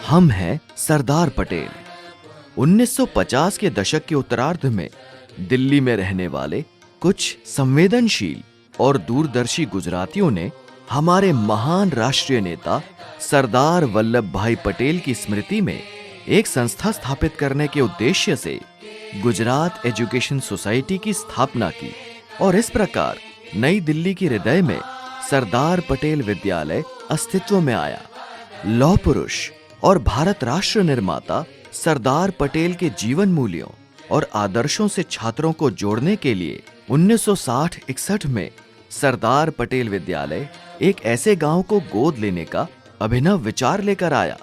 हम हैं सरदार पटेल। 1950 के दशक के उत्तरार्ध में दिल्ली में रहने वाले कुछ संवेदनशील और दूरदर्शी गुजरातियों ने हमारे महान राष्ट्रीय नेता सरदार वल्लभ भाई पटेल की स्मृति में एक संस्था स्थापित करने के उद्देश्य से गुजरात एजुकेशन सोसाइटी की स्थापना की और इस प्रकार नई दिल्ली के हृदय में सरदार पटेल विद्यालय अस्तित्व में आया। लौह पुरुष और भारत राष्ट्र निर्माता सरदार पटेल के जीवन मूल्यों और आदर्शों से छात्रों को जोड़ने के लिए 1960-61 में सरदार पटेल विद्यालय एक ऐसे गांव को गोद लेने का अभिनव विचार लेकर आया,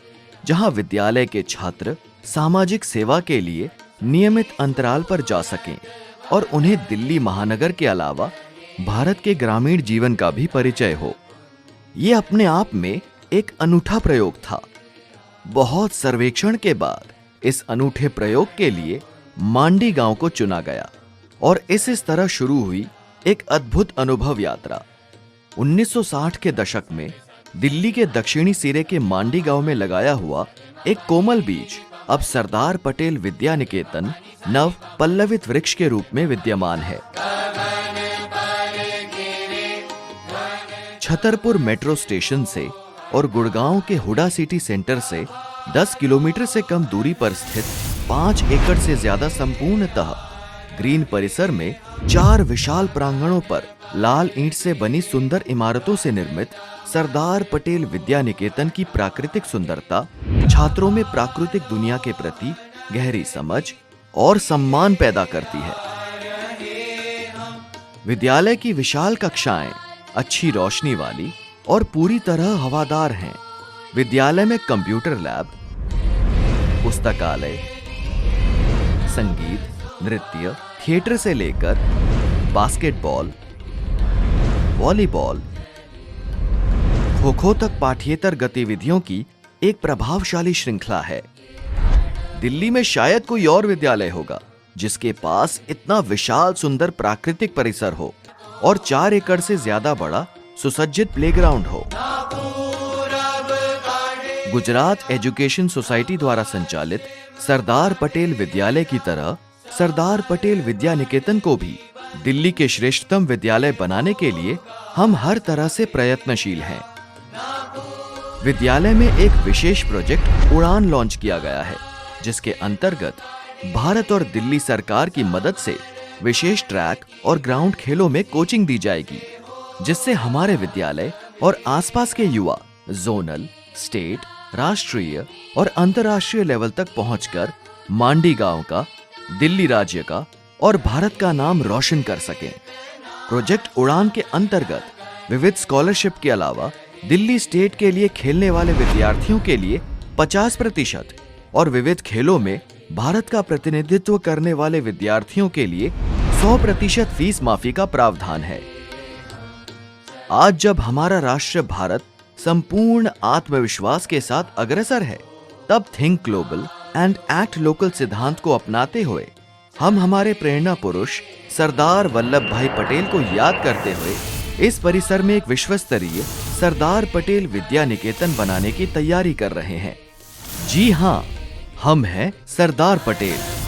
जहां विद्यालय के छात्र सामाजिक सेवा के लिए नियमित अंतराल पर जा सकें और उन्हें दिल्ली महानगर के अलावा भारत के ग्रामीण जीवन का भी परिचय हो। यह अपने आप में एक अनूठा प्रयोग था। बहुत सर्वेक्षण के बाद इस अनूठे प्रयोग के लिए मांडी गांव को चुना गया और इस तरह शुरू हुई एक अद्भुत अनुभव यात्रा। 1960 के दशक में दिल्ली के दक्षिणी सिरे के मांडी गांव में लगाया हुआ एक कोमल बीज अब सरदार पटेल विद्या निकेतन नव पल्लवित वृक्ष के रूप में विद्यमान है। छतरपुर मेट्रो स्टेशन से और गुड़गांव के हुडा सिटी सेंटर से 10 किलोमीटर से कम दूरी पर स्थित 5 एकड़ से ज्यादा संपूर्णतः ग्रीन परिसर में 4 विशाल प्रांगणों पर लाल ईंट से बनी सुंदर इमारतों से निर्मित सरदार पटेल विद्या निकेतन की प्राकृतिक सुंदरता छात्रों में प्राकृतिक दुनिया के प्रति गहरी समझ और सम्मान पैदा करती है। विद्यालय की विशाल कक्षाएं अच्छी रोशनी वाली और पूरी तरह हवादार हैं। विद्यालय में कंप्यूटर लैब, पुस्तकालय, संगीत, नृत्य, थिएटर से लेकर बास्केटबॉल, वॉलीबॉल, खो-खो तक पाठ्येतर गतिविधियों की एक प्रभावशाली श्रृंखला है। दिल्ली में शायद कोई और विद्यालय होगा जिसके पास इतना विशाल सुंदर प्राकृतिक परिसर हो और 4 एकड़ से ज्यादा बड़ा सुसज्जित प्लेग्राउंड हो। गुजरात एजुकेशन सोसाइटी द्वारा संचालित सरदार पटेल विद्यालय की तरह सरदार पटेल विद्या निकेतन को भी दिल्ली के श्रेष्ठतम विद्यालय बनाने के लिए हम हर तरह से प्रयत्नशील हैं। विद्यालय में एक विशेष प्रोजेक्ट उड़ान लॉन्च किया गया है, जिसके अंतर्गत भारत और दिल्ली सरकार की मदद से विशेष ट्रैक और ग्राउंड खेलों में कोचिंग दी जाएगी, जिससे हमारे विद्यालय और आसपास के युवा जोनल, स्टेट, राष्ट्रीय और अंतर्राष्ट्रीय लेवल तक पहुंचकर मांडी गांव का, दिल्ली राज्य का और भारत का नाम रोशन कर सकें। प्रोजेक्ट उड़ान के अंतर्गत विविध स्कॉलरशिप के अलावा दिल्ली स्टेट के लिए खेलने वाले विद्यार्थियों के लिए 50% और विविध खेलों में भारत का प्रतिनिधित्व करने वाले विद्यार्थियों के लिए 100% फीस माफी का प्रावधान है। आज जब हमारा राष्ट्र भारत संपूर्ण आत्मविश्वास के साथ अग्रसर है, तब think global and act local सिद्धांत को अपनाते हुए हम हमारे प्रेरणा पुरुष सरदार वल्लभ भाई पटेल को याद करते हुए इस परिसर में एक विश्व स्तरीय सरदार पटेल विद्या निकेतन बनाने की तैयारी कर रहे हैं। जी हां, हम हैं सरदार पटेल।